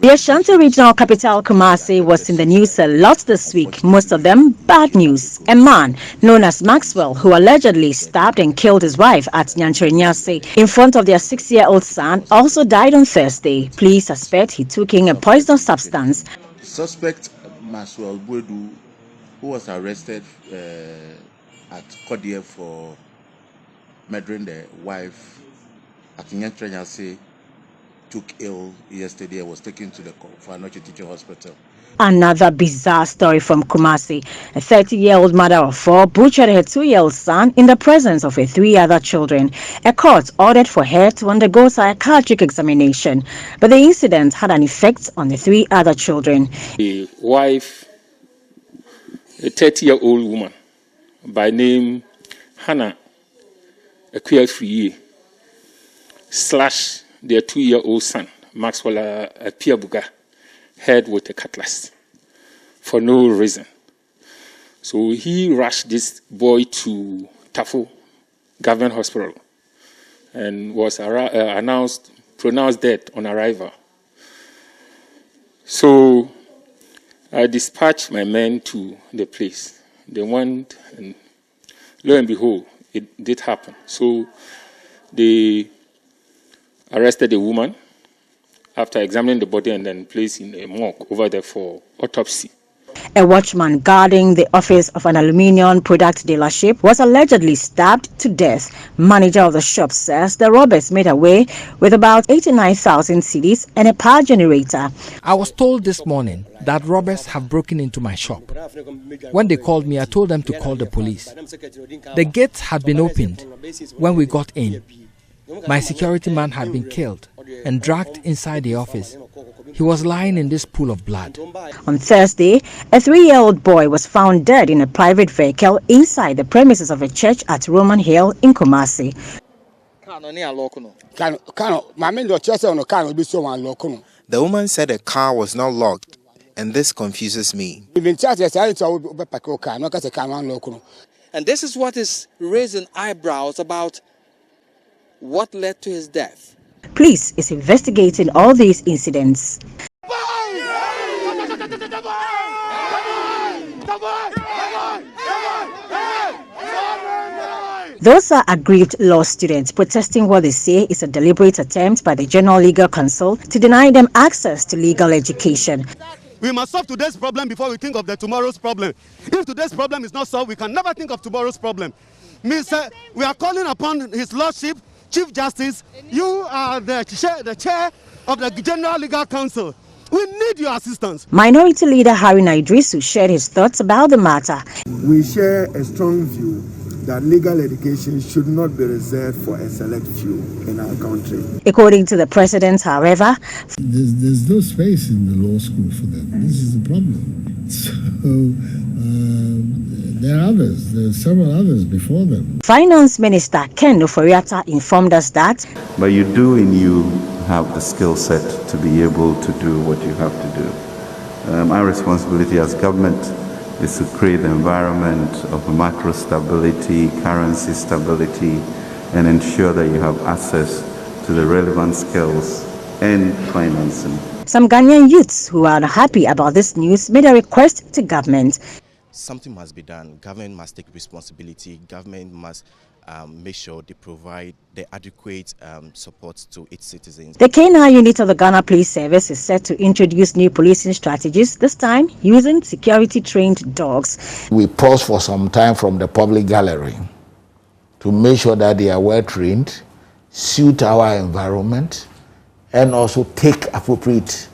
The Ashanti regional capital, Kumasi, was in the news a lot this week, most of them bad news. A man known as Maxwell, who allegedly stabbed and killed his wife at Nyanchrenyase in front of their 6-year-old son, also died on Thursday. Police suspect he took in a poisonous substance. Suspect Maxwell Bwedu, who was arrested at Kodie for murdering the wife at Nyanchrenyase, took ill yesterday and was taken to the Akufo-Addo teaching hospital. Another bizarre story from Kumasi. A 30-year-old mother of 4 butchered her 2-year-old son in the presence of her 3 other children. A court ordered for her to undergo psychiatric examination, but the incident had an effect on the 3 other children. The wife, a 30-year-old woman by name Hannah Akufo-Addo, slashed their 2-year-old son, Maxwell Piabuga, head with a cutlass for no reason. So he rushed this boy to Tafo Government Hospital and was pronounced dead on arrival. So I dispatched my men to the place. They went, and lo and behold, it did happen. So they arrested the woman after examining the body and then placed in a morgue over there for autopsy. A watchman guarding the office of an aluminium product dealership was allegedly stabbed to death. Manager of the shop says the robbers made away with about 89,000 cedis and a power generator. I was told this morning that robbers have broken into my shop. When they called me, I told them to call the police. The gates had been opened when we got in. My security man had been killed and dragged inside the office. He was lying in this pool of blood. On Thursday, a 3-year-old boy was found dead in a private vehicle inside the premises of a church at Roman Hill in Kumasi. The woman said the car was not locked, and this confuses me. And this is what is raising eyebrows about what led to his death. Police is investigating all these incidents. Those are aggrieved law students protesting what they say is a deliberate attempt by the General Legal Council to deny them access to legal education. We must solve today's problem before we think of the tomorrow's problem. If today's problem is not solved, we can never think of tomorrow's problem. We are calling upon His Lordship, Chief Justice. You are the chair of the General Legal Council. We need your assistance. Minority Leader Harry Naidrisu shared his thoughts about the matter. We share a strong view that legal education should not be reserved for a select few in our country. According to the president, however, there's no space in the law school for them. This is the problem. So there are others. There are several others before them. Finance Minister Ken Oforiatta informed us that. But you have the skill set to be able to do what you have to do. Our responsibility as government is to create the environment of macro stability, currency stability, and ensure that you have access to the relevant skills and financing. Some Ghanaian youths who are unhappy about this news made a request to government. Something must be done. Government must take responsibility. Government must make sure they provide the adequate support to its citizens. The K9 unit of the Ghana Police Service is set to introduce new policing strategies, this time using security-trained dogs. We pause for some time from the public gallery to make sure that they are well trained, suit our environment, and also take appropriate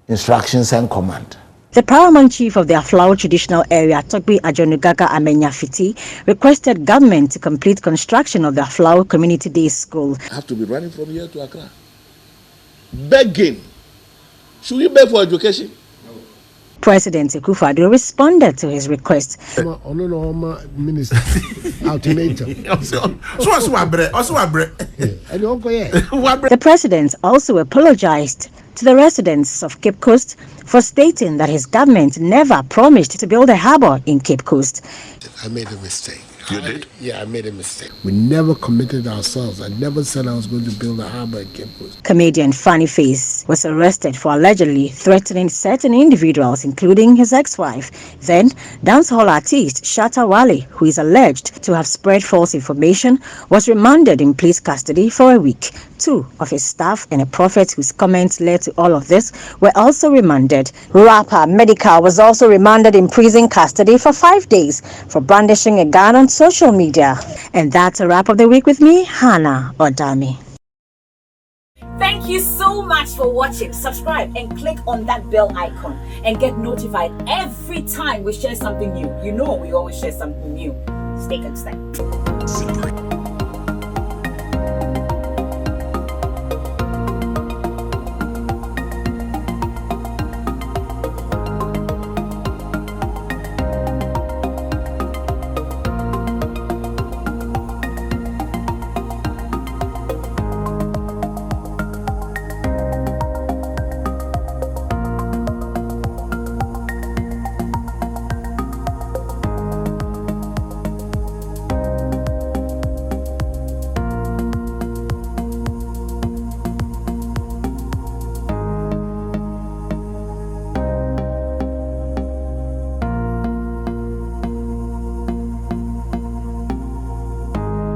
instructions and command. The paramount chief of the Aflao traditional area, Akufo-Addo Amenyafiti, requested government to complete construction of the Aflao Community Day School. I have to be running from here to Accra. Begging. Should we beg for education? President Akufo-Addo responded to his request. The president also apologized to the residents of Cape Coast for stating that his government never promised to build a harbour in Cape Coast. I made a mistake. You did? Yeah, I made a mistake. We never committed ourselves. I never said I was going to build a harbor in Cape Coast. Comedian Funny Face was arrested for allegedly threatening certain individuals, including his ex-wife. Then, dancehall artist Shatta Wale, who is alleged to have spread false information, was remanded in police custody for a week. 2 of his staff and a prophet whose comments led to all of this were also remanded. Rapper Medical was also remanded in prison custody for 5 days for brandishing a gun on social media. And that's a wrap of the week with me, Hannah Odami. Thank you so much for watching. Subscribe and click on that bell icon and get notified every time we share something new. You know we always share something new. Stay consistent.